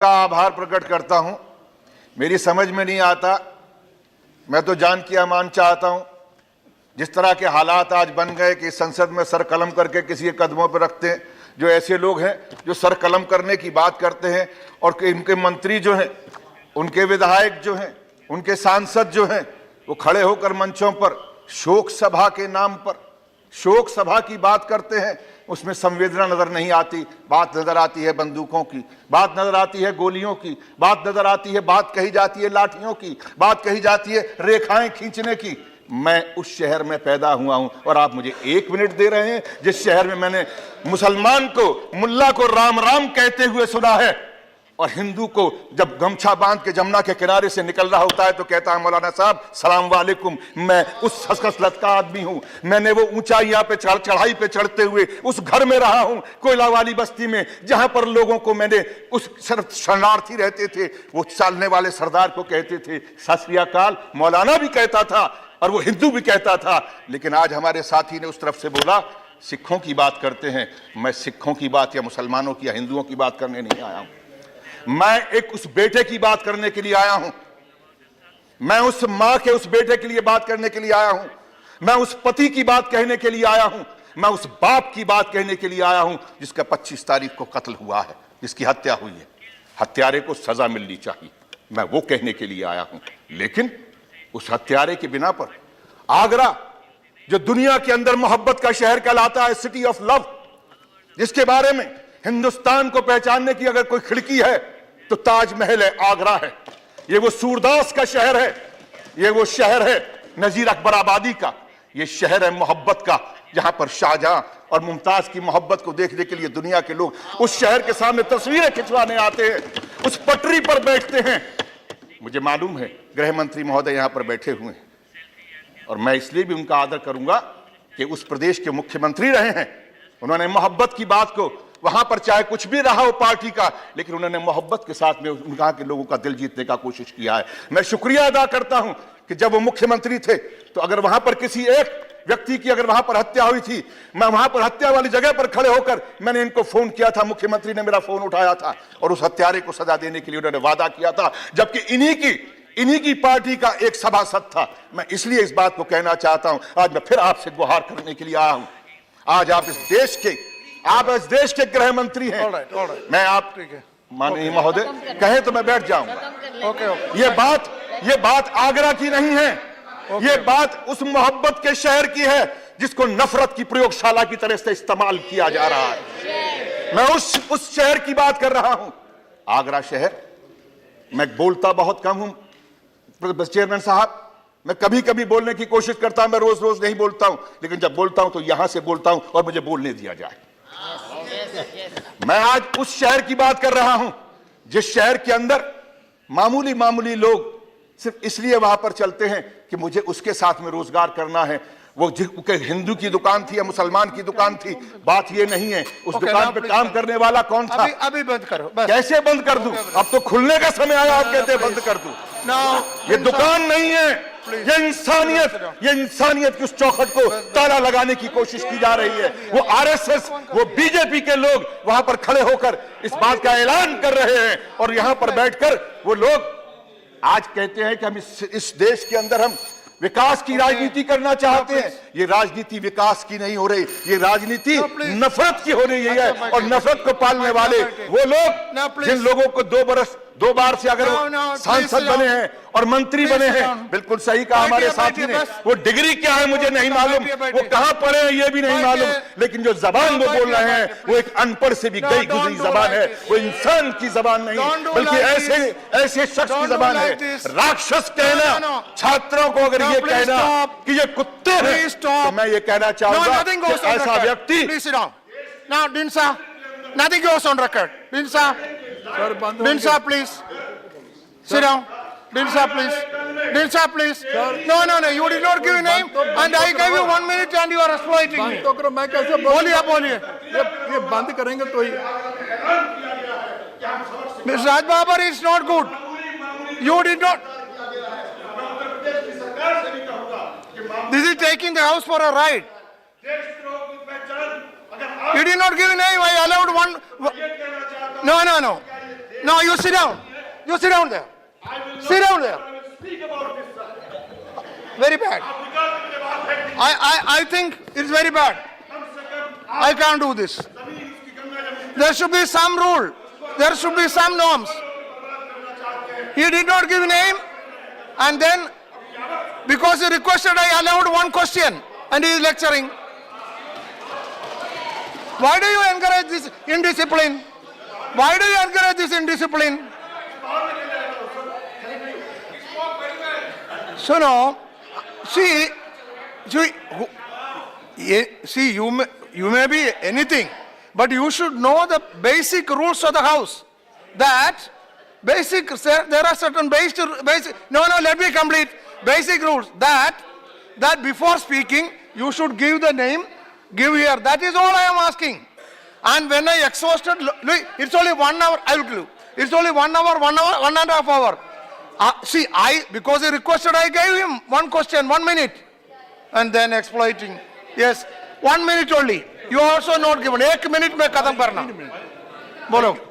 का आभार प्रकट करता हूं। मेरी समझ में नहीं आता, मैं तो जान की अमान चाहता हूं। जिस तरह के हालात आज बन गए कि संसद में सर कलम करके किसी के कदमों पर रखते हैं, जो ऐसे लोग हैं जो सर कलम करने की बात करते हैं और इनके मंत्री जो हैं, उनके विधायक जो हैं, उनके सांसद जो हैं, वो खड़े होकर मंचों पर शोक सभा के नाम पर शोक सभा की बात करते हैं। उसमें संवेदना नजर नहीं आती, बात नजर आती है बंदूकों की, बात नजर आती है गोलियों की, बात नजर आती है, बात कही जाती है लाठियों की, बात कही जाती है रेखाएं खींचने की। मैं उस शहर में पैदा हुआ हूं और आप मुझे 1 मिनट दे रहे हैं जिस शहर में मैंने मुसलमान को, मुल्ला को राम राम कहते हुए सुना है और हिंदू को जब गमछा बांध के जमुना के किनारे से निकल रहा होता है तो कहता है मौलाना साहब सलाम वालेकुम। मैं उस खसखस का आदमी हूं। मैंने वो ऊंचाइयां पे चढ़ाई पे चढ़ते हुए उस घर में रहा हूं, कोयला वाली बस्ती में, जहां पर लोगों को मैंने उस शरणार्थी रहते थे, वो चालने वाले सरदार को कहते थे सत श्री अकाल। मौलाना भी कहता था और वो हिंदू भी कहता था। लेकिन आज हमारे साथी ने उस तरफ से बोला सिखों की बात करते हैं। मैं सिखों की बात या मुसलमानों की या हिंदुओं की बात करने नहीं आया हूं। मैं एक उस बेटे की बात करने के लिए आया हूं। मैं उस मां के उस बेटे के लिए बात करने के लिए आया हूं। मैं उस पति की बात कहने के लिए आया हूं। मैं उस बाप की बात कहने के लिए आया हूं जिसका 25 तारीख को कत्ल हुआ है, जिसकी हत्या हुई है। हत्यारे को सजा मिलनी चाहिए, मैं वो कहने के लिए आया हूं। लेकिन उस हत्यारे के बिना पर आगरा, जो दुनिया के अंदर मोहब्बत का शहर कहलाता है, सिटी ऑफ लव, जिसके बारे में हिंदुस्तान को पहचानने की अगर कोई खिड़की है तो ताजमहल है, आगरा है। ये वो सूरदास का शहर है, ये वो शहर है नजीर अकबर आबादी का, ये शहर है मोहब्बत का, जहां पर शाहजहां और मुमताज की मोहब्बत को देखने के लिए दुनिया के लोग उस शहर के सामने तस्वीरें खिंचवाने आते हैं, उस पटरी पर बैठते हैं। मुझे मालूम है गृह मंत्री महोदय यहां पर बैठे हुए हैं और मैं इसलिए भी उनका आदर करूंगा कि उस प्रदेश के मुख्यमंत्री रहे हैं। उन्होंने मोहब्बत की बात को, वहां पर चाहे कुछ भी रहा हो पार्टी का, लेकिन उन्होंने मोहब्बत के साथ में उनका के लोगों का दिल जीतने का कोशिश किया है। मैं शुक्रिया अदा करता हूं कि जब वो मुख्यमंत्री थे तो अगर वहां पर किसी एक व्यक्ति की अगर वहां पर हत्या हुई थी, मैं वहां पर हत्या वाली जगह पर खड़े होकर मैंने इनको फोन किया था, मुख्यमंत्री ने मेरा फोन उठाया था और उस हत्यारे को सजा देने के लिए उन्होंने वादा किया था, जबकि इन्हीं की पार्टी का एक सभासद था। मैं इसलिए इस बात को कहना चाहता हूं, आज मैं फिर आपसे गुहार करने के लिए आया हूं। आज आप इस देश के गृह मंत्री हैं। मैं आप माननीय महोदय कहें तो मैं बैठ जाऊंगा। ये बात आगरा की नहीं है, ये बात उस मोहब्बत के शहर की है जिसको नफरत की प्रयोगशाला की तरह से इस्तेमाल किया जा रहा है। मैं उस शहर की बात कर रहा हूं, आगरा शहर। मैं बोलता बहुत कम हूं चेयरमैन साहब, मैं कभी कभी बोलने की कोशिश करता हूं, मैं रोज रोज नहीं बोलता हूं, लेकिन जब बोलता हूं तो यहां से बोलता हूं और मुझे बोलने दिया जाए। मैं आज उस शहर की बात कर रहा हूं जिस शहर के अंदर मामूली लोग सिर्फ इसलिए वहां पर चलते हैं कि मुझे उसके साथ में रोजगार करना है। वो हिंदू की दुकान थी या मुसलमान की दुकान थी, बात ये नहीं है। उस दुकान पे काम करने वाला कौन था? अभी बंद करो। कैसे बंद कर दूं? अब तो खुलने का समय आया, आप कहते हैं बंद कर दूं। ये दुकान नहीं है, ये इंसानियत की उस चौखट को ताला लगाने की कोशिश की जा रही है। वो आरएसएस, वो बीजेपी के लोग वहां पर खड़े होकर इस बात का ऐलान कर रहे हैं और यहां पर बैठकर वो लोग आज कहते हैं कि हम इस देश के अंदर हम विकास की राजनीति करना चाहते हैं। ये राजनीति विकास की नहीं हो रही, ये राजनीति नफरत की हो रही है। और नफरत को पालने वाले वो लोग जिन लोगों को 2 बार से अगर सांसद बने हैं और मंत्री बने हैं, बिल्कुल सही कहा हमारे साथी ने, वो डिग्री क्या है मुझे नहीं मालूम, वो कहां पढ़े हैं ये भी नहीं मालूम, लेकिन जो जबान वो बोल रहे हैं वो एक अनपढ़ से भी गई गुजरी जबान है। वो इंसान की जबान नहीं, बल्कि ऐसे शख्स की जबान है। राक्षस कहना छात्रों को, अगर ये कहना कि ये कुत्ते हैं, तो मैं ये कहना चाहूंगा कि ऐसा व्यक्ति। Nothing goes on record. Dinsa, please. Sit down. Dinsa, please. Dinsa, please. No. You did not give a name, and I gave you 1 minute, and you are exploiting me. तो करो, मैं कैसे बोलिए। ये बंद करेंगे तो ही। Mr. Raj Babar, it's not good. You did not. This is taking the house for a ride. You did not give a name. I allowed one. No. No, you sit down. You sit down there. Sit down there. Very bad. I think it's very bad. I can't do this. There should be some rule. There should be some norms. He did not give name, and then because he requested, I allowed one question, and he is lecturing. Why do you encourage this indiscipline? Why do you encourage this indiscipline? So no, see, you may be anything, but you should know the basic rules of the house. That basic, there are certain basic. No, let me complete. Basic rules that before speaking you should give the name, give here. That is all I am asking. And when I exhausted, look, it's only 1 hour. I will give you. It's only 1 hour, 1.5 hours. See, because he requested, I gave him one question, 1 minute, and then exploiting. Yes, 1 minute only. You also not given. 1 minute में खत्म करना. बोलो.